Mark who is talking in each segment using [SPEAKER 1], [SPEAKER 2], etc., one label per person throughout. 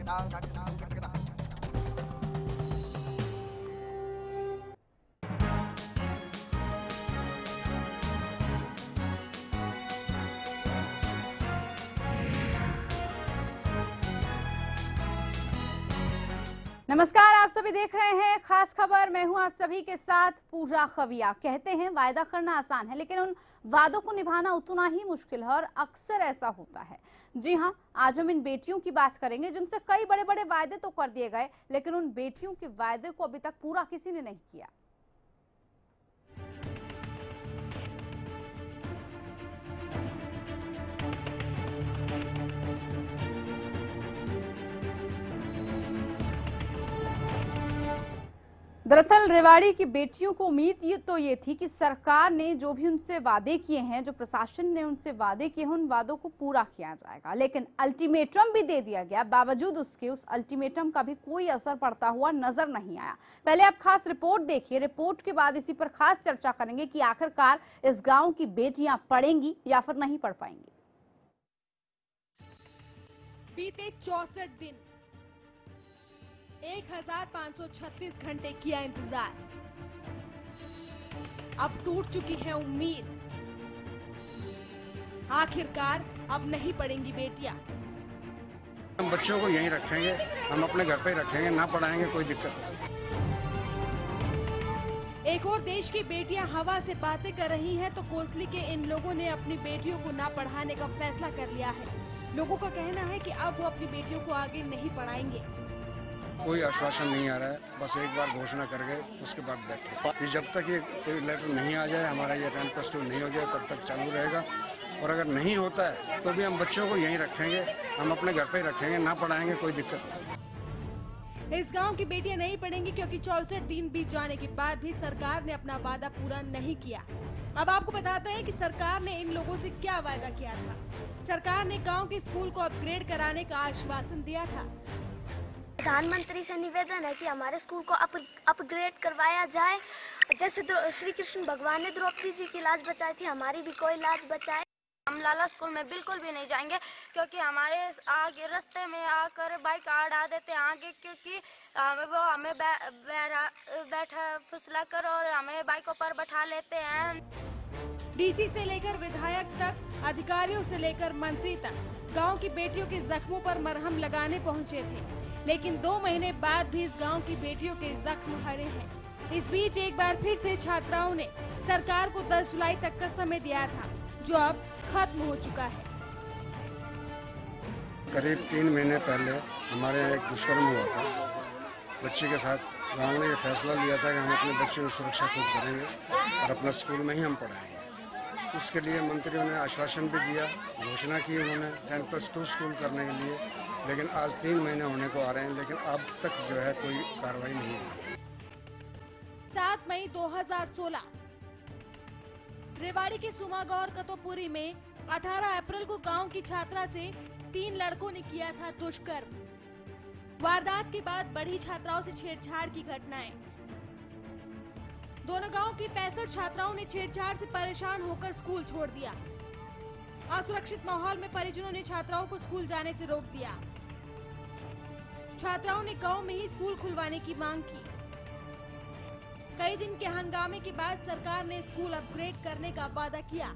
[SPEAKER 1] नमस्कार, आप सभी देख रहे हैं खास खबर। मैं हूं आप सभी के साथ पूजा खविया। कहते हैं वायदा करना आसान है, लेकिन उन वादों को निभाना उतना ही मुश्किल है और अक्सर ऐसा होता है। जी हां, आज हम इन बेटियों की बात करेंगे जिनसे कई बड़े बड़े वायदे तो कर दिए गए, लेकिन उन बेटियों के वायदे को अभी तक पूरा किसी ने नहीं किया। दरअसल रेवाड़ी की बेटियों को उम्मीद ये थी कि सरकार ने जो भी उनसे वादे किए हैं, जो प्रशासन ने उनसे वादे किए हैं, उन वादों को पूरा किया जाएगा, लेकिन अल्टीमेटम भी दे दिया गया। बावजूद उसके उस अल्टीमेटम का भी कोई असर पड़ता हुआ नजर नहीं आया। पहले आप खास रिपोर्ट देखिए, रिपोर्ट के बाद इसी पर खास चर्चा करेंगे कि आखिरकार इस गाँव की बेटियां पढ़ेंगी या फिर नहीं पढ़ पाएंगी।
[SPEAKER 2] बीते 64 दिन 1536 घंटे किया इंतजार, अब टूट चुकी है उम्मीद। आखिरकार अब नहीं पढ़ेंगी बेटियां।
[SPEAKER 3] हम बच्चों को यहीं रखेंगे, हम अपने घर पे ही रखेंगे, ना पढ़ाएंगे, कोई दिक्कत नहीं।
[SPEAKER 2] एक और देश की बेटियां हवा से बातें कर रही हैं, तो कोसली के इन लोगों ने अपनी बेटियों को ना पढ़ाने का फैसला कर लिया है। लोगों का कहना है कि अब वो अपनी बेटियों को आगे नहीं पढ़ाएंगे।
[SPEAKER 3] कोई आश्वासन नहीं आ रहा है, बस एक बार घोषणा कर गए, उसके बाद बैठे। जब तक ये कोई लेटर नहीं आ जाए, हमारा ये 10+2 नहीं हो जाए, तब तक चालू रहेगा। और अगर नहीं होता है तो भी हम बच्चों को यहीं रखेंगे, हम अपने घर पे ही रखेंगे, ना पढ़ाएंगे, कोई दिक्कत नहीं।
[SPEAKER 2] इस गांव की बेटियां नहीं पढ़ेंगी क्योंकि 64 दिन बीत जाने के बाद भी सरकार ने अपना वादा पूरा नहीं किया। अब आपको बताते हैं कि सरकार ने इन लोगों से क्या वादा किया था। सरकार ने गांव के स्कूल को अपग्रेड कराने का आश्वासन दिया था।
[SPEAKER 4] प्रधानमंत्री से निवेदन है कि हमारे स्कूल को अपग्रेड करवाया जाए। जैसे श्री कृष्ण भगवान ने द्रौपदी जी की लाज बचाई थी, हमारी भी कोई लाज बचाए। हम लाला स्कूल में बिल्कुल भी नहीं जाएंगे क्योंकि हमारे आगे रास्ते में आकर बाइक अड़ा देते हैं आगे, क्योंकि वो हमें बैठा फुसला कर और हमें बाइकों पर बैठा लेते हैं।
[SPEAKER 2] डीसी से लेकर विधायक तक, अधिकारियों से लेकर मंत्री तक गांव की बेटियों के जख्मों पर मरहम लगाने पहुंचे थे, लेकिन 2 महीने बाद भी इस गांव की बेटियों के जख्म हरे हैं। इस बीच एक बार फिर से छात्राओं ने सरकार को 10 जुलाई तक का समय दिया था, जो अब खत्म हो चुका है।
[SPEAKER 3] करीब 3 महीने पहले हमारे यहाँ एक दुष्कर्म हुआ था बच्ची के साथ। गांव ने ये फैसला लिया था कि हम अपने बच्चों की सुरक्षा खुद करेंगे और अपना स्कूल में ही हम पढ़ाएंगे। इसके लिए मंत्रियों ने आश्वासन भी दिया, घोषणा की उन्होंने 10+2 स्कूल करने के लिए, लेकिन आज 3 महीने होने को आ रहे हैं, लेकिन अब तक जो है कोई कार्रवाई नहीं हुई।
[SPEAKER 2] 7 मई 2016 रेवाड़ी के सुमागौर कतोपुरी में 18 अप्रैल को गांव की छात्रा से 3 लड़कों ने किया था दुष्कर्म। वारदात के बाद बढ़ी छात्राओं से छेड़छाड़ की घटनाएं। दोनों गांव की 65 छात्राओं ने छेड़छाड़ से परेशान होकर स्कूल छोड़ दिया। असुरक्षित माहौल में परिजनों ने छात्राओं को स्कूल जाने से रोक दिया। छात्राओं ने गांव में ही स्कूल खुलवाने की मांग की। कई दिन के हंगामे के बाद सरकार ने स्कूल अपग्रेड करने का वादा किया।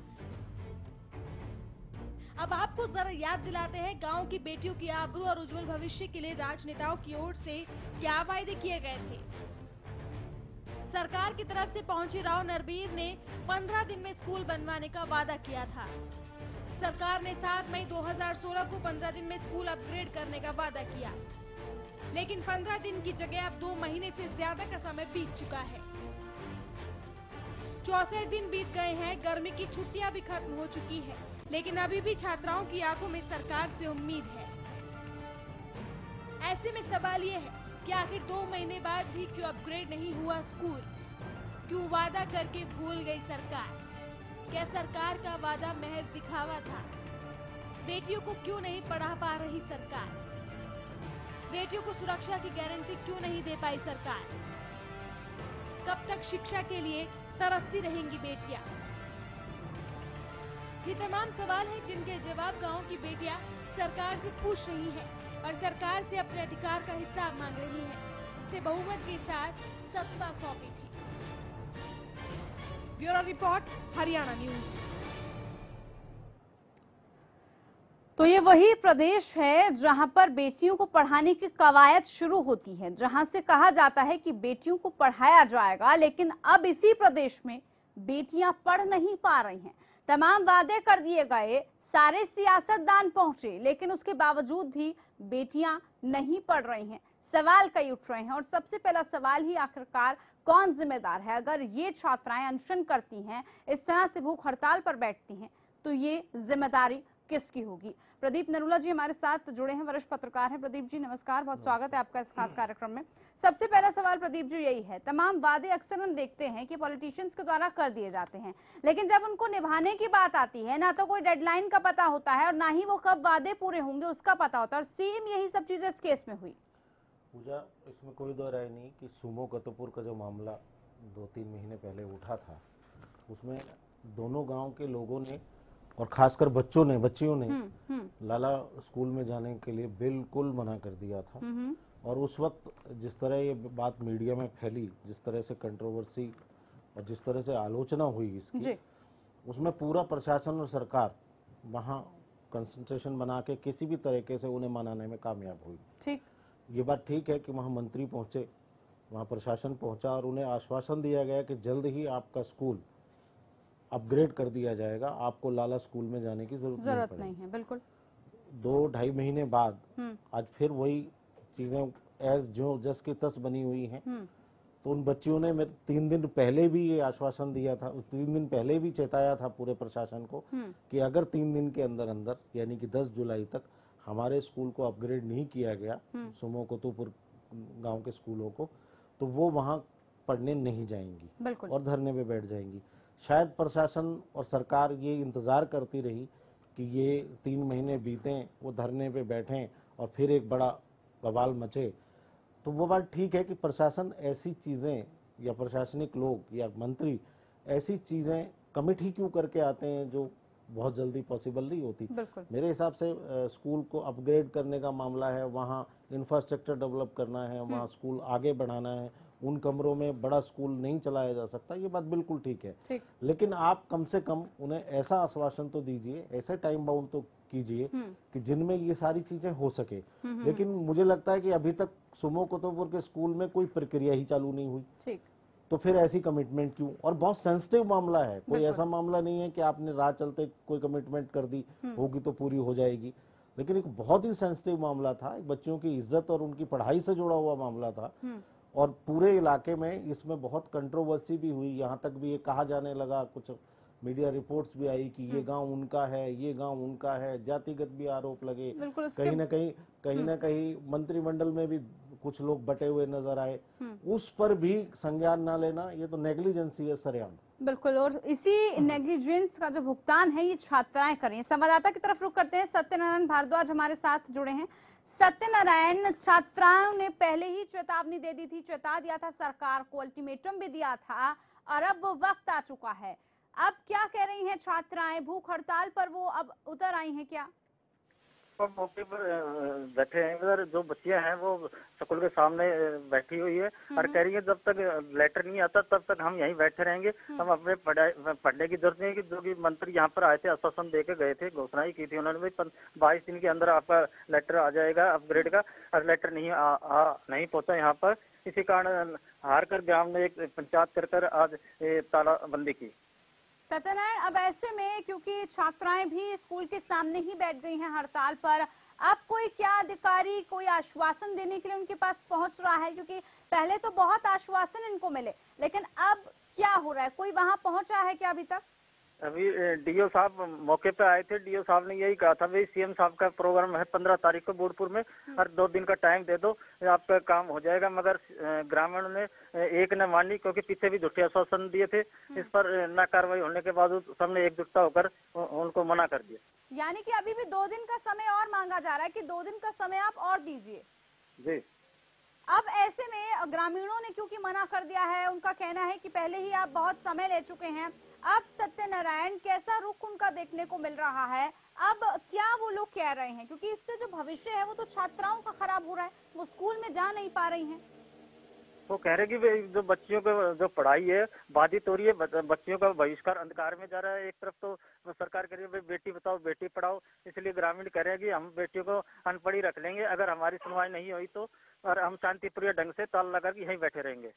[SPEAKER 2] अब आपको जरा याद दिलाते हैं गांव की बेटियों की आबरू और उज्जवल भविष्य के लिए राजनेताओं की ओर से क्या वायदे किए गए थे। सरकार की तरफ से पहुंचे राव नरबीर ने 15 दिन में स्कूल बनवाने का वादा किया था। सरकार ने 7 मई 2016 को 15 दिन में स्कूल अपग्रेड करने का वादा किया, लेकिन 15 दिन की जगह अब 2 महीने से ज्यादा का समय बीत चुका है। 64 दिन बीत गए हैं, गर्मी की छुट्टियां भी खत्म हो चुकी है, लेकिन अभी भी छात्राओं की आंखों में सरकार से उम्मीद है। ऐसे में सवाल ये है कि आखिर 2 महीने बाद भी क्यों अपग्रेड नहीं हुआ स्कूल? क्यों वादा करके भूल गई सरकार? क्या सरकार का वादा महज दिखावा था? बेटियों को क्यों नहीं पढ़ा पा रही सरकार? बेटियों को सुरक्षा की गारंटी क्यों नहीं दे पाई सरकार? कब तक शिक्षा के लिए तरसती रहेंगी बेटियां? ये तमाम सवाल हैं जिनके जवाब गांव की बेटियां सरकार से पूछ रही हैं। और सरकार से अपने अधिकार का हिसाब मांग रही है। इसे बहुमत के साथ सत्ता सौंपी थी। Bureau report, Haryana news.
[SPEAKER 1] तो ये वही प्रदेश है जहां पर बेटियों को पढ़ाने की कवायद शुरू होती है, जहां से कहा जाता है कि बेटियों को पढ़ाया जाएगा, लेकिन अब इसी प्रदेश में बेटियां पढ़ नहीं पा रही हैं। तमाम वादे कर दिए गए, सारे सियासतदान पहुंचे, लेकिन उसके बावजूद भी बेटियां नहीं पढ़ रही हैं। सवाल कई उठ रहे हैं और सबसे पहला सवाल ही आखिरकार कौन जिम्मेदार है? अगर ये छात्राएं अनशन करती हैं, इस तरह से भूख हड़ताल पर बैठती हैं, तो ये जिम्मेदारी किसकी होगी? प्रदीप नरूला जी हमारे साथ जुड़े हैं, वरिष्ठ पत्रकार हैं। प्रदीप जी नमस्कार, बहुत स्वागत है आपका इस खास कार्यक्रम में। सबसे पहला सवाल प्रदीप जी यही है, तमाम वादे अक्सर हम देखते हैं कि पॉलिटिशियंस के द्वारा कर दिए जाते हैं, लेकिन जब उनको निभाने की बात आती है, ना तो कोई डेडलाइन का पता होता है और ना ही वो कब वादे पूरे होंगे उसका पता होता है। और सेम यही सब चीजें इस केस में हुई।
[SPEAKER 5] पूजा, इसमें कोई दो राय नहीं कि सुमो गतपुर का जो मामला 2-3 महीने पहले उठा था, उसमें दोनों गांव के लोगों ने और खासकर बच्चियों ने लाला स्कूल में जाने के लिए बिल्कुल मना कर दिया था। और उस वक्त जिस तरह ये बात मीडिया में फैली, जिस तरह से कंट्रोवर्सी और जिस तरह से आलोचना हुई इसकी, उसमें पूरा प्रशासन और सरकार वहाँ कंसंट्रेशन बना के किसी भी तरीके से उन्हें मनाने में कामयाब हुई। ठीक, ये बात ठीक है कि वहाँ मंत्री पहुंचे, वहाँ प्रशासन पहुंचा और उन्हें आश्वासन दिया गया कि जल्द ही आपका स्कूल अपग्रेड कर दिया जाएगा, आपको लाला स्कूल में जाने की जरूरत नहीं है। बिल्कुल 2-2.5 महीने बाद आज फिर वही चीजें एज जो जस की तस बनी हुई हैं। तो उन बच्चियों ने 3 दिन पहले भी ये आश्वासन दिया था, 3 दिन पहले भी चेताया था पूरे प्रशासन को कि अगर 3 दिन के अंदर अंदर यानी कि 10 जुलाई तक हमारे स्कूल को अपग्रेड नहीं किया गया, सुमो कोतुपुर गांव के स्कूलों को, तो वो वहां पढ़ने नहीं जाएंगी और धरने पे बैठ जाएंगी। शायद प्रशासन और सरकार ये इंतजार करती रही कि ये 3 महीने बीतें, वो धरने पे बैठें और फिर एक बड़ा बवाल मचे। तो वो बात ठीक है कि प्रशासन ऐसी चीजें या प्रशासनिक लोग या मंत्री ऐसी चीजें कमिट ही क्यों करके आते हैं जो बहुत जल्दी पॉसिबल नहीं होती। मेरे हिसाब से स्कूल को अपग्रेड करने का मामला है, वहाँ इंफ्रास्ट्रक्चर डेवलप करना है, वहाँ स्कूल आगे बढ़ाना है, उन कमरों में बड़ा स्कूल नहीं चलाया जा सकता, ये बात बिल्कुल ठीक है। लेकिन आप कम से कम उन्हें ऐसा आश्वासन तो दीजिए, ऐसे टाइम बाउंड तो कीजिए कि जिनमें ये सारी चीजें हो सके। लेकिन मुझे लगता है कि अभी तक सुमो कोतुपुर के स्कूल में कोई प्रक्रिया ही चालू नहीं हुई। तो फिर ऐसी कमिटमेंट क्यों? और बहुत सेंसिटिव मामला है, कोई ऐसा मामला नहीं है कि आपने राह चलते कोई कमिटमेंट कर दी होगी तो पूरी हो जाएगी। लेकिन एक बहुत ही सेंसिटिव मामला था, बच्चों की इज्जत और उनकी पढ़ाई से जुड़ा हुआ मामला था। और पूरे इलाके में इसमें बहुत कंट्रोवर्सी भी हुई, यहाँ तक भी ये कहा जाने लगा, कुछ मीडिया रिपोर्ट्स भी आई कि ये गांव उनका है, ये गांव उनका है, जातिगत भी आरोप लगे। कहीं ना कहीं मंत्रिमंडल में भी कुछ लोग बटे हुए नजर आए। उस पर भी संज्ञान ना लेना, ये तो नेग्लिजेंसी है सरेआम।
[SPEAKER 1] बिल्कुल, और इसी नेग्लिजेंस का जो भुगतान है ये छात्राएं करें। संवाददाता की तरफ रुख करते हैं, सत्यनारायण भारद्वाज हमारे साथ जुड़े हैं। सत्यनारायण, छात्राओं ने पहले ही चेतावनी दे दी थी, चेता दिया था सरकार को, अल्टीमेटम भी दिया था और अब वो वक्त आ चुका है। अब क्या कह रही हैं छात्राएं? भूख हड़ताल पर वो अब उतर आई हैं क्या?
[SPEAKER 6] मौके पर बैठे हैं इधर, जो बच्चियां हैं वो स्कूल के सामने बैठी हुई है और कह रही है जब तक लेटर नहीं आता तब तक हम यहीं बैठे रहेंगे, हम अपने पढ़ने की जरूरत नहीं है। कि जो कि मंत्री यहाँ पर आए थे, आश्वासन देके गए थे, घोषणा ही की थी उन्होंने, 22 दिन के अंदर आपका लेटर आ जाएगा अपग्रेड का, और लेटर नहीं पहुंचा यहाँ पर। इसी कारण हार कर ग्राम ने एक पंचायत कर आज तालाबंदी की।
[SPEAKER 1] सत्यनारायण, अब ऐसे में क्योंकि छात्राएं भी स्कूल के सामने ही बैठ गई हैं हड़ताल पर, अब कोई क्या अधिकारी कोई आश्वासन देने के लिए उनके पास पहुंच रहा है? क्योंकि पहले तो बहुत आश्वासन इनको मिले, लेकिन अब क्या हो रहा है? कोई वहां पहुंचा है क्या अभी तक?
[SPEAKER 6] अभी डीओ साहब मौके पे आए थे, डीओ साहब ने यही कहा था भाई सीएम साहब का प्रोग्राम है 15 तारीख को बोर्डपुर में, और 2 दिन का टाइम दे दो आपका काम हो जाएगा। मगर ग्रामीण ने एक न मानी, क्योंकि पीछे भी झूठे आश्वासन दिए थे। इस पर न कार्रवाई होने के बाद सबने एकजुटता होकर उनको मना कर दिया।
[SPEAKER 1] यानी कि अभी भी 2 दिन का समय और मांगा जा रहा है कि 2 दिन का समय आप और दीजिए।
[SPEAKER 6] जी,
[SPEAKER 1] अब ऐसे में ग्रामीणों ने क्योंकि मना कर दिया है, उनका कहना है कि पहले ही आप बहुत समय ले चुके हैं। अब सत्यनारायण, कैसा रुख उनका देखने को मिल रहा है? अब क्या वो लोग कह रहे हैं, क्योंकि इससे जो भविष्य है वो तो छात्राओं का खराब हो रहा है, वो स्कूल में जा नहीं पा रही हैं।
[SPEAKER 6] वो कह रहे कि भाई जो बच्चियों को जो पढ़ाई है बाधित हो रही है, बच्चियों का बहिष्कार अंधकार में जा रहा है। एक तरफ तो सरकार कह रही है भाई बेटी बचाओ बेटी पढ़ाओ, इसलिए ग्रामीण कह रहे हैं कि हम बेटियों को अनपढ़ ही रख लेंगे, अगर हमारी सुनवाई नहीं हुई तो, और हम शांतिप्रिय ढंग से ताला लगा के यहीं बैठे रहेंगे।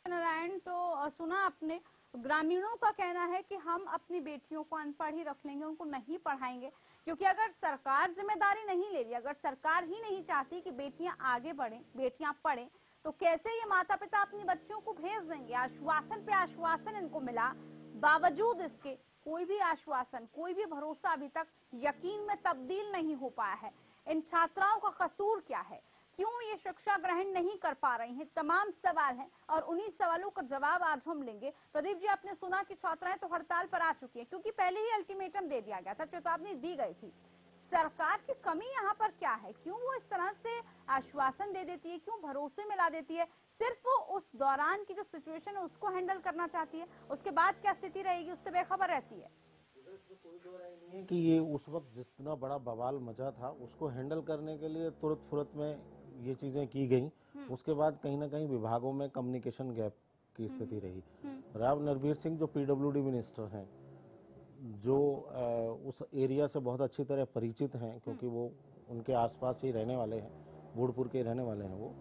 [SPEAKER 1] नारायण, तो सुना आपने, ग्रामीणों का कहना है कि हम अपनी बेटियों को अनपढ़ ही रख लेंगे, उनको नहीं पढ़ाएंगे, क्योंकि अगर सरकार जिम्मेदारी नहीं ले रही, अगर सरकार ही नहीं चाहती कि बेटियां आगे बढ़ें, बेटियां पढ़ें, तो कैसे ये माता पिता अपनी बच्चियों को भेज देंगे। आश्वासन पे आश्वासन इनको मिला, बावजूद इसके कोई भी आश्वासन, कोई भी भरोसा अभी तक यकीन में तब्दील नहीं हो पाया है। इन छात्राओं का कसूर क्या है, क्यों ये शिक्षा ग्रहण नहीं कर पा रही हैं, तमाम सवाल हैं, और उन्हीं सवालों का जवाब आज हम लेंगे। प्रदीप जी, आपने सुना कि छात्राएं तो हड़ताल पर आ चुकी हैं, क्योंकि पहले ही अल्टीमेटम दे दिया गया था, चेतावनी दी गई थी। सरकार की कमी यहाँ पर क्या है, क्यों वो इस तरह से आश्वासन दे देती है, क्यों भरोसे में ला देती है, सिर्फ वो उस दौरान की जो सिचुएशन है उसको हैंडल करना चाहती है, उसके बाद क्या स्थिति रहेगी उससे बेखबर रहती है।
[SPEAKER 5] कोई दो राय नहीं है कि ये उस वक्त जितना बड़ा बवाल मचा था उसको हैंडल करने के लिए तुरंत फुरत में ये चीजें की गई। उसके बाद कहीं ना कहीं विभागों में कम्युनिकेशन गैप की स्थिति रही। राव नरवीर सिंह जो पीडब्ल्यूडी मिनिस्टर हैं, जो उस एरिया से बहुत अच्छी तरह परिचित हैं, क्योंकि वो उनके आसपास ही रहने वाले हैं, बूढ़पुर के रहने वाले हैं वो,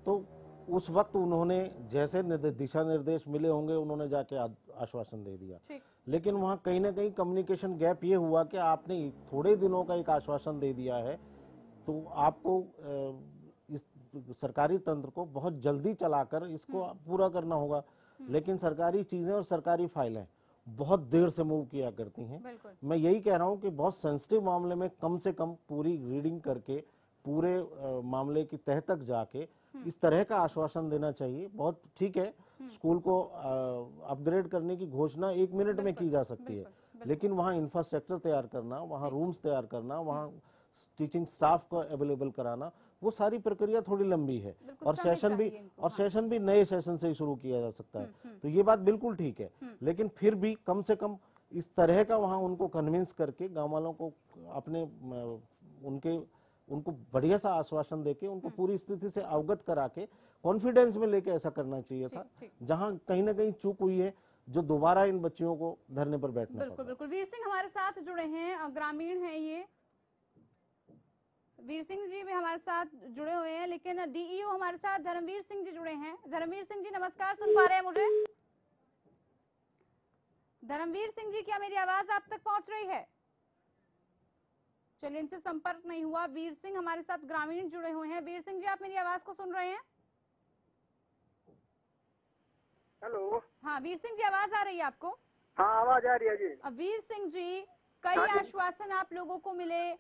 [SPEAKER 5] तो उस वक्त उन्होंने जैसे दिशा निर्देश मिले होंगे उन्होंने जाके आश्वासन दे दिया। लेकिन वहाँ कहीं ना कहीं कम्युनिकेशन गैप ये हुआ कि आपने थोड़े दिनों का एक आश्वासन दे दिया है, तो आपको इस सरकारी तंत्र को बहुत जल्दी चलाकर इसको पूरा करना होगा। लेकिन सरकारी चीजें और सरकारी फाइलें बहुत देर से मूव किया करती हैं। मैं यही कह रहा हूं कि बहुत सेंसिटिव मामले में कम से कम पूरी रीडिंग करके पूरे मामले की तह तक जाके इस तरह का आश्वासन देना चाहिए। बहुत ठीक है, स्कूल को अपग्रेड करने की घोषणा 1 मिनट में की जा सकती है, लेकिन वहाँ इंफ्रास्ट्रक्चर तैयार करना, वहाँ रूम्स तैयार करना, वहाँ टीचिंग स्टाफ को अवेलेबल कराना, वो सारी प्रक्रिया थोड़ी लंबी है। और सेशन भी नए सेशन से ही शुरू किया जा सकता है। तो ये बात बिल्कुल ठीक है, लेकिन फिर भी कम से कम इस तरह का वहाँ उनको कन्विंस करके गांव वालों को अपने उनको बढ़िया सा आश्वासन देके उनको पूरी स्थिति से अवगत करा के कॉन्फिडेंस में लेके ऐसा करना चाहिए था। जहां कहीं ना कहीं चूक हुई है, जो दोबारा इन बच्चियों को धरने पर बैठना पड़ा।
[SPEAKER 1] बिल्कुल बिल्कुल। वीर सिंह हमारे साथ जुड़े हैं, ग्रामीण हैं ये, वीर सिंह जी भी हमारे साथ जुड़े हुए हैं, लेकिन डीईओ हमारे साथ धर्मवीर सिंह जी जुड़े हैं। धर्मवीर सिंह जी नमस्कार, सुन पा रहे हैं मुझे? धर्मवीर सिंह जी, क्या मेरी आवाज आप तक पहुंच रही है? चलिए, इनसे संपर्क नहीं हुआ। वीर सिंह हमारे साथ ग्रामीण जुड़े हुए हैं। वीर सिंह जी, आप मेरी आवाज को सुन रहे हैं?
[SPEAKER 6] हेलो।
[SPEAKER 1] हाँ वीर सिंह जी, आवाज आ रही है आपको?
[SPEAKER 6] हाँ, आवाज आ रही है जी।
[SPEAKER 1] वीर सिंह जी, कई आश्वासन आप लोगों को मिले,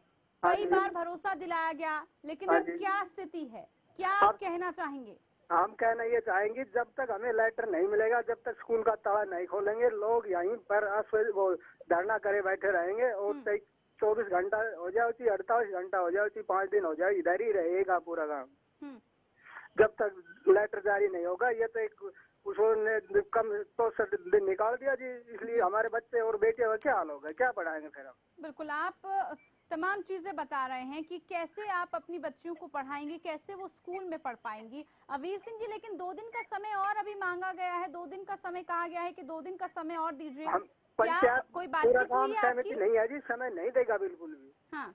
[SPEAKER 1] कई बार भरोसा दिलाया गया, लेकिन अब क्या स्थिति है, क्या आप कहना चाहेंगे?
[SPEAKER 6] हम कहना ये चाहेंगे, जब तक हमें लेटर नहीं मिलेगा, जब तक स्कूल का ताला नहीं खोलेंगे, लोग यहीं पर धरना करे बैठे रहेंगे। और 24 घंटा हो जाए, 48 घंटा हो जाए, 5 दिन हो जाए, इधर ही रहेगा पूरा काम जब तक लेटर जारी नहीं होगा। ये तो एक उसने कम तो दिन निकाल दिया जी, इसलिए हमारे बच्चे और बेटे का क्या हाल होगा, क्या पढ़ाएंगे फिर हम?
[SPEAKER 1] बिल्कुल, आप तमाम चीजें बता रहे हैं कि कैसे आप अपनी बच्चियों को पढ़ाएंगे, कैसे वो स्कूल में पढ़ पाएंगी। वीर सिंह जी, लेकिन 2 दिन का समय और अभी मांगा गया है, 2 दिन का समय कहा गया है कि 2 दिन का समय और दीजिए। क्या कोई बातचीत हुई है आपकी?
[SPEAKER 6] नहीं है जी, समय नहीं देगा बिल्कुल भी।
[SPEAKER 1] हाँ,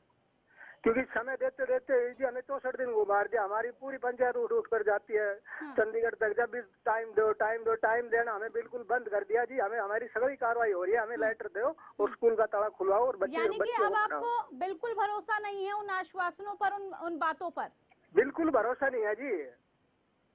[SPEAKER 6] क्योंकि समय देते देते जी हमें 64 दिन गुमार दिया, हमारी पूरी पंचायत उठ कर जाती है चंडीगढ़ तक। जब भी टाइम देना हमें बिल्कुल बंद कर दिया जी। हमें हमारी सभी कार्रवाई हो रही है, हमें लेटर दो और स्कूल का ताला खुलवाओ और बच्चे।
[SPEAKER 1] यानी कि अब आपको बिल्कुल भरोसा नहीं है उन आश्वासनों पर, उन बातों पर?
[SPEAKER 6] बिल्कुल भरोसा नहीं है जी।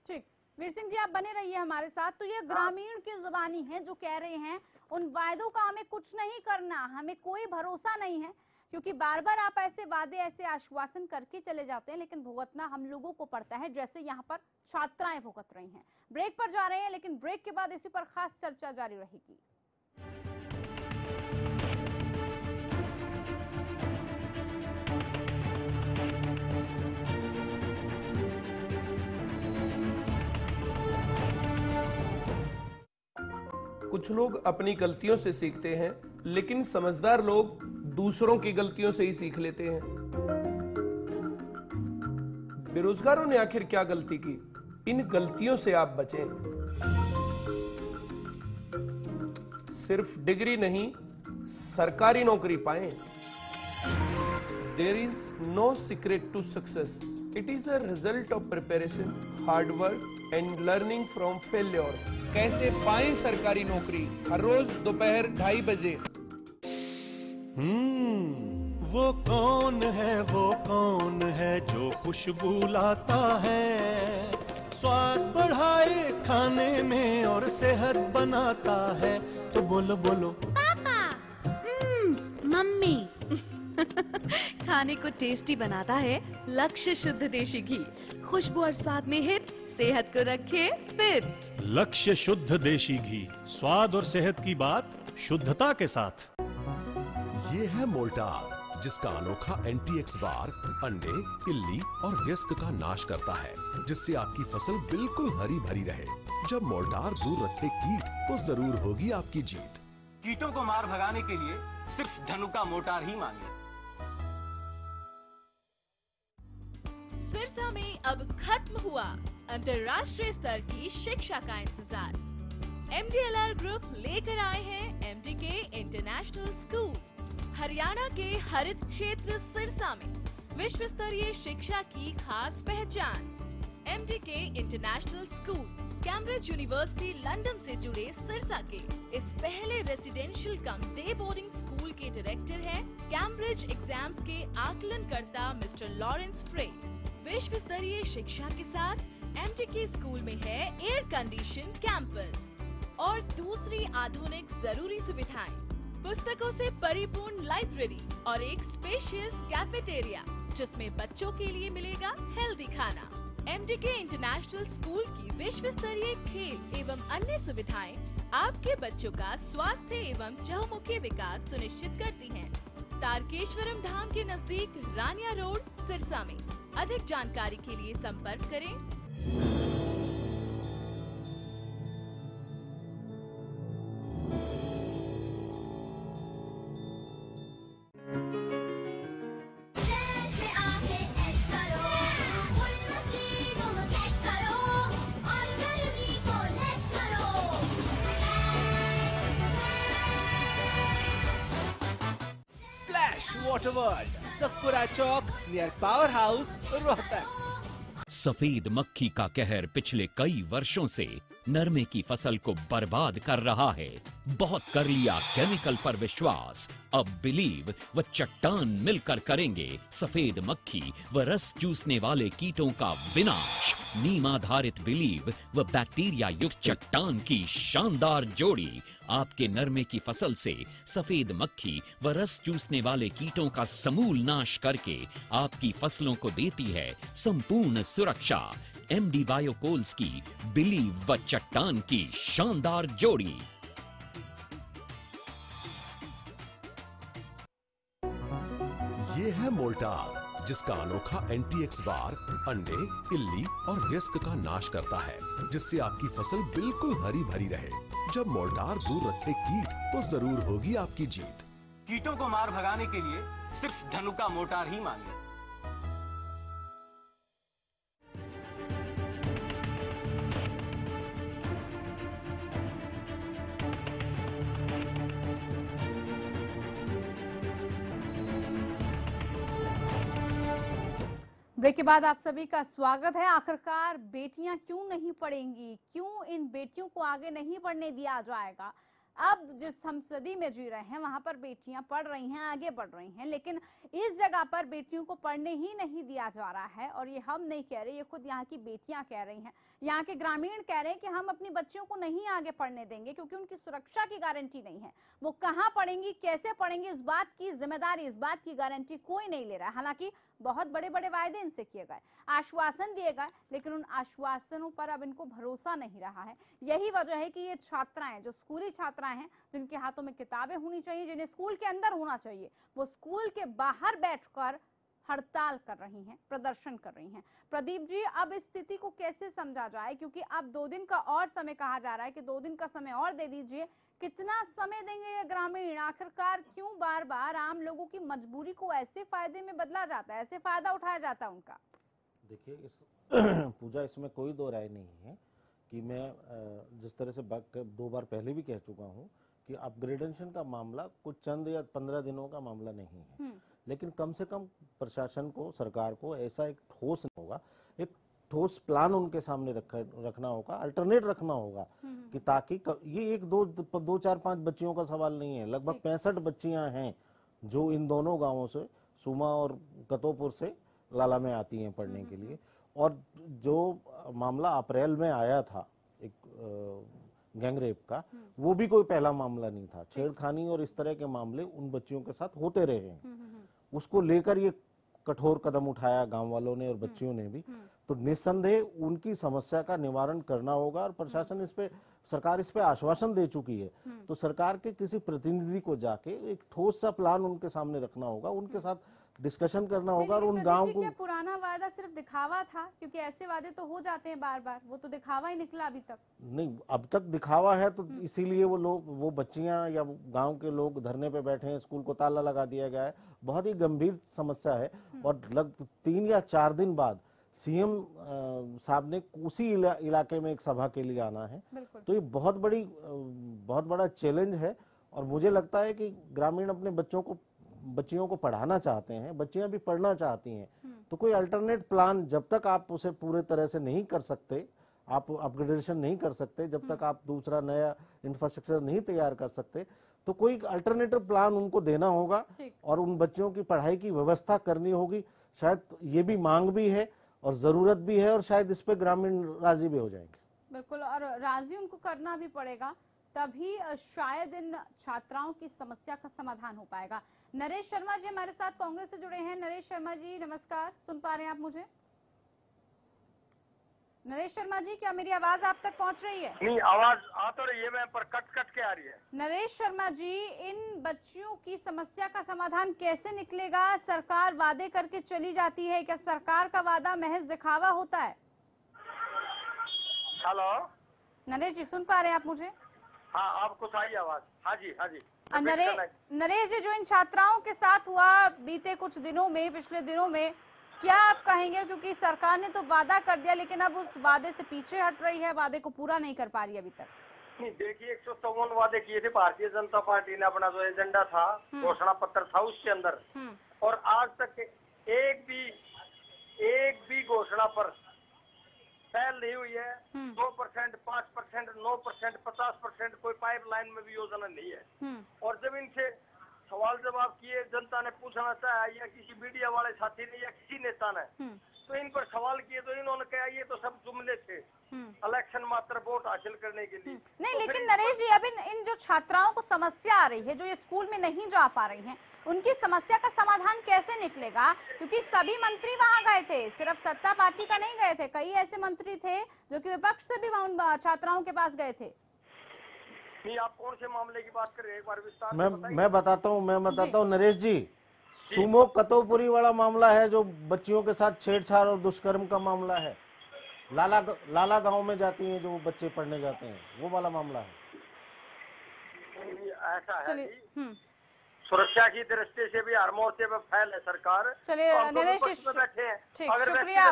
[SPEAKER 1] ठीक, वीर सिंह जी आप बने रहिए हमारे साथ। तो ये ग्रामीण की जुबानी है जो कह रहे हैं उन वायदों का हमें कुछ नहीं करना, हमें कोई भरोसा नहीं है, क्योंकि बार बार आप ऐसे वादे, ऐसे आश्वासन करके चले जाते हैं, लेकिन भुगतना हम लोगों को पड़ता है, जैसे यहाँ पर छात्राएं भुगत रही हैं। ब्रेक पर जा रहे हैं, लेकिन ब्रेक के बाद इसी पर खास चर्चा जारी रहेगी।
[SPEAKER 7] कुछ लोग अपनी गलतियों से सीखते हैं लेकिन समझदार लोग दूसरों की गलतियों से ही सीख लेते हैं। बेरोजगारों ने आखिर क्या गलती की? इन गलतियों से आप बचें। सिर्फ डिग्री नहीं, सरकारी नौकरी पाएं। There is no secret to success. It is a result of preparation, hard work and learning from failure. कैसे पाएं सरकारी नौकरी? हर रोज दोपहर 2:30 बजे।
[SPEAKER 8] वो कौन है जो खुशबू लाता है, स्वाद बढ़ाए खाने में और सेहत बनाता है। तो बोलो बोलो
[SPEAKER 9] पापा। मम्मी। खाने को टेस्टी बनाता है लक्ष्य शुद्ध देशी घी, खुशबू और स्वाद में हिट, सेहत को रखे फिट।
[SPEAKER 8] लक्ष्य शुद्ध देशी घी, स्वाद और सेहत की बात शुद्धता के साथ।
[SPEAKER 10] ये है मोल्टार, जिसका अनोखा एंटी-एक्स बार अंडे, इल्ली और वयस्क का नाश करता है, जिससे आपकी फसल बिल्कुल हरी भरी रहे। जब मोल्टार दूर रखे कीट, तो जरूर होगी आपकी जीत।
[SPEAKER 11] कीटों को मार भगाने के लिए सिर्फ धनुका मोटार ही मांगे।
[SPEAKER 2] सिरसा में अब खत्म हुआ अंतर्राष्ट्रीय स्तर की शिक्षा का इंतजार। MDLR ग्रुप लेकर आए हैं MDK इंटरनेशनल स्कूल। हरियाणा के हरित क्षेत्र सिरसा में विश्व स्तरीय शिक्षा की खास पहचान। MDK international school Cambridge university London से जुड़े सिरसा के इस पहले रेसिडेंशियल कम डे बोर्डिंग स्कूल के डायरेक्टर हैं कैम्ब्रिज एग्जाम्स के आकलनकर्ता मिस्टर लॉरेंस फ्रे। विश्व स्तरीय शिक्षा के साथ MDK स्कूल में है एयर कंडीशन कैंपस और दूसरी आधुनिक जरूरी सुविधाएं, पुस्तकों से परिपूर्ण लाइब्रेरी और एक स्पेशियस कैफेटेरिया, जिसमें बच्चों के लिए मिलेगा हेल्दी खाना। MDK इंटरनेशनल स्कूल की विश्व स्तरीय खेल एवं अन्य सुविधाएं आपके बच्चों का स्वास्थ्य एवं चहुमुखी विकास सुनिश्चित करती हैं। तारकेश्वरम धाम के नजदीक रानिया रोड, सिरसा में। अधिक जानकारी के लिए संपर्क करें।
[SPEAKER 12] वाटर वर्ल्ड, सतपुरा चौक नियर पावर हाउस, रोहतक।
[SPEAKER 13] सफेद मक्खी का कहर पिछले कई वर्षों से नरमे की फसल को बर्बाद कर रहा है। बहुत कर लिया केमिकल पर विश्वास, अब बिलीव व चट्टान मिलकर करेंगे सफेद मक्खी व रस चूसने वाले कीटों का विनाश। नीम आधारित बिलीव व बैक्टीरिया युक्त चट्टान की शानदार जोड़ी आपके नरमे की फसल से सफेद मक्खी व रस चूसने वाले कीटों का समूल नाश करके आपकी फसलों को देती है संपूर्ण सुरक्षा। MD बायोकोल्स की बिलीव व चट्टान की शानदार जोड़ी।
[SPEAKER 10] ये है मोल्टार, जिसका अनोखा एंटी-एक्स बार अंडे, इल्ली और वयस्क का नाश करता है, जिससे आपकी फसल बिल्कुल हरी भरी रहे। जब मोल्टार दूर रखे कीट, तो जरूर होगी आपकी जीत।
[SPEAKER 11] कीटों को मार भगाने के लिए सिर्फ धनुका मोटार ही मांगे।
[SPEAKER 1] ब्रेक के बाद आप सभी का स्वागत है। आखिरकार बेटियां क्यों नहीं पढ़ेंगी, क्यों इन बेटियों को आगे नहीं बढ़ने दिया जाएगा? अब जिस हम सदी में जी रहे हैं वहां पर बेटियां पढ़ रही हैं, आगे बढ़ रही हैं, लेकिन इस जगह पर बेटियों को पढ़ने ही नहीं दिया जा रहा है। और ये हम नहीं कह रहे, ये खुद यहाँ की बेटियां कह रही हैं, यहाँ के ग्रामीण कह रहे हैं कि हम अपनी बच्चियों को नहीं आगे पढ़ने देंगे क्योंकि उनकी सुरक्षा की गारंटी नहीं है। वो कहाँ पढ़ेंगी, कैसे पढ़ेंगी, इस बात की जिम्मेदारी, इस बात की गारंटी कोई नहीं ले रहा है। हालांकि बहुत बड़े बड़े वायदे इनसे किए गए, आश्वासन दिए गए, लेकिन उन आश्वासनों पर अब इनको भरोसा नहीं रहा है। यही वजह है कि ये छात्राएं, जो स्कूली छात्राएं हैं, जिनके हाथों में किताबें होनी चाहिए, जिन्हें स्कूल के अंदर होना चाहिए, वो स्कूल के बाहर बैठकर हड़ताल कर रही हैं, प्रदर्शन कर रही हैं। प्रदीप जी, अब इस स्थिति को कैसे समझा जाए, क्योंकि अब 2 दिन का और समय कहा जा रहा है कि 2 दिन का समय और दे दीजिए। कितना समय देंगे ये ग्रामीण? आखिरकार क्यों बार बार आम लोगों की मजबूरी को ऐसे फायदे में बदला जाता है, ऐसे फायदा उठाया जाता है उनका?
[SPEAKER 5] देखिए, इस पूजा इसमें कोई दो राय नहीं है कि मैं जिस तरह से 2 बार पहले भी कह चुका हूँ कि अपग्रेडेशन का मामला कुछ चंद या 15 दिनों का मामला नहीं है, लेकिन कम से कम प्रशासन को, सरकार को ऐसा एक ठोस होगा, एक ठोस प्लान उनके सामने रखना होगा, अल्टरनेट रखना होगा कि ताकि ये 1 2 4 5 बच्चियों का सवाल नहीं है, लगभग 65 बच्चियां हैं जो इन दोनों गांवों से, सुमा और कतोपुर से लाला में आती हैं पढ़ने के लिए। और जो मामला अप्रैल में आया था एक गैंगरेप का, वो भी कोई पहला मामला नहीं था। छेड़खानी और इस तरह के मामले उन बच्चियों के साथ होते रहे हैं। उसको लेकर ये कठोर कदम उठाया गांव वालों ने और बच्चियों ने भी। तो निस्संदेह उनकी समस्या का निवारण करना होगा और प्रशासन इस पे, सरकार इस पे आश्वासन दे चुकी है। तो सरकार के किसी प्रतिनिधि को जाके एक ठोस सा प्लान उनके सामने रखना होगा, उनके साथ डिस्कशन करना होगा और उन गांव को।
[SPEAKER 1] पुराना वादा सिर्फ दिखावा था, क्योंकि ऐसे वादे तो हो जाते हैं बार बार, वो तो दिखावा ही निकला अभी तक। नहीं, अब तक दिखावा है, तो इसीलिए वो बच्चियां या गांव के लोग धरने पे बैठे हैं, स्कूल को ताला लगा दिया गया है। बहुत ही गंभीर समस्या है। और लगभग 3 या 4 दिन बाद सीएम साहब ने उसी इलाके में एक सभा के लिए आना है। तो ये बहुत बड़ा चैलेंज है। और मुझे लगता है कि ग्रामीण अपने बच्चियों को पढ़ाना चाहते हैं, बच्चियां भी पढ़ना चाहती हैं। तो कोई अल्टरनेट प्लान जब तक आप उसे पूरे तरह से नहीं कर सकते, आप अपग्रेडेशन नहीं कर सकते, जब तक आप दूसरा नया इंफ्रास्ट्रक्चर नहीं तैयार कर सकते, तो कोई अल्टरनेटिव प्लान उनको देना होगा और उन बच्चों की पढ़ाई की व्यवस्था करनी होगी। शायद ये भी मांग भी है और जरूरत भी है, और शायद इस पे ग्रामीण राजी भी हो जाएंगे। बिल्कुल, और राजी उनको करना भी पड़ेगा, तभी शायद इन छात्राओं की समस्या का समाधान हो पाएगा। नरेश शर्मा जी हमारे साथ कांग्रेस से जुड़े हैं। नरेश शर्मा जी नमस्कार, सुन पा रहे हैं आप मुझे? नरेश शर्मा जी, क्या मेरी आवाज आप तक पहुंच रही है?
[SPEAKER 14] नहीं, आवाज आ तो रही है, मैं पर कट के आ रही है।
[SPEAKER 1] नरेश शर्मा जी, इन बच्चियों की समस्या का समाधान कैसे निकलेगा? सरकार वादे करके चली जाती है, क्या सरकार का वादा महज दिखावा होता है?
[SPEAKER 14] हेलो
[SPEAKER 1] नरेश जी, सुन पा रहे हैं आप मुझे?
[SPEAKER 14] हाँ, आपको सही आवाज। हाँ जी, हाँ जी।
[SPEAKER 1] नरेश जी, जो इन छात्राओं के साथ हुआ बीते कुछ दिनों में, पिछले दिनों में, क्या आप कहेंगे? क्योंकि सरकार ने तो वादा कर दिया, लेकिन अब उस वादे से पीछे हट रही है, वादे को पूरा नहीं कर पा रही अभी तक।
[SPEAKER 14] नहीं, देखिए 154 वादे किए थे भारतीय जनता पार्टी ने, अपना जो एजेंडा था, घोषणा पत्र था उसके अंदर, और आज तक एक भी घोषणा पर पहल नहीं हुई है। 2%, 5%, 9%, 50% कोई पाइपलाइन में भी योजना नहीं है। और जब इनसे सवाल जवाब किए, जनता ने पूछना चाहा या किसी मीडिया वाले साथी ने या किसी नेता ने, तो इन पर सवाल किए तो इन्होंने कहा ये तो सब जुमले थे, इलेक्शन मात्र वोट हासिल करने के लिए।
[SPEAKER 1] नहीं,
[SPEAKER 14] तो
[SPEAKER 1] लेकिन नरेश जी, अब इन जो छात्राओं को समस्या आ रही है, जो ये स्कूल में नहीं जा पा रही हैं, उनकी समस्या का समाधान कैसे निकलेगा? क्योंकि सभी मंत्री वहां गए थे, सिर्फ सत्ता पार्टी का नहीं गए थे, कई ऐसे मंत्री थे जो कि विपक्ष से भी उन छात्राओं के पास गए थे।
[SPEAKER 14] नहीं, आप कौन से मामले की बात कर रहे हैं, एक बार विस्तार से बताइए।
[SPEAKER 5] मैं बताता हूँ नरेश जी। सुमो कतोपुरी वाला मामला है, जो बच्चियों के साथ छेड़छाड़ और दुष्कर्म का मामला है। लाला गांव में जाती हैं जो बच्चे पढ़ने जाते हैं, वो वाला मामला है।
[SPEAKER 14] ऐसा है, सुरक्षा की दृष्टि से भी हर मोर्चे पर फैल है सरकार।
[SPEAKER 1] चलिए नरेश,
[SPEAKER 14] बैठे हैं,
[SPEAKER 1] शुक्रिया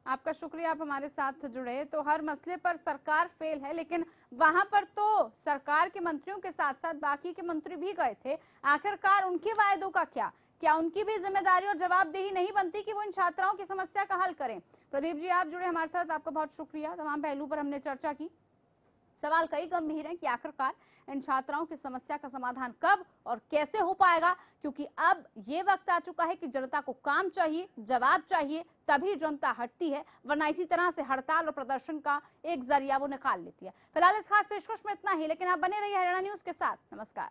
[SPEAKER 1] आपका शुक्रिया, आप हमारे साथ जुड़े। तो हर मसले पर सरकार फेल है, लेकिन वहां पर तो सरकार के मंत्रियों के साथ साथ बाकी के मंत्री भी गए थे। आखिरकार उनके वायदों का क्या उनकी भी जिम्मेदारी और जवाबदेही नहीं बनती कि वो इन छात्राओं की समस्या का हल करें? प्रदीप जी, आप जुड़े हमारे साथ, आपका बहुत शुक्रिया। तमाम पहलू पर हमने चर्चा की। सवाल कई गंभीर हैं कि आखिरकार इन छात्राओं की समस्या का समाधान कब और कैसे हो पाएगा, क्योंकि अब ये वक्त आ चुका है कि जनता को काम चाहिए, जवाब चाहिए, तभी जनता हटती है, वरना इसी तरह से हड़ताल और प्रदर्शन का एक जरिया वो निकाल लेती है। फिलहाल इस खास पेशकश में इतना ही, लेकिन आप बने रहिए हरियाणा न्यूज के साथ। नमस्कार।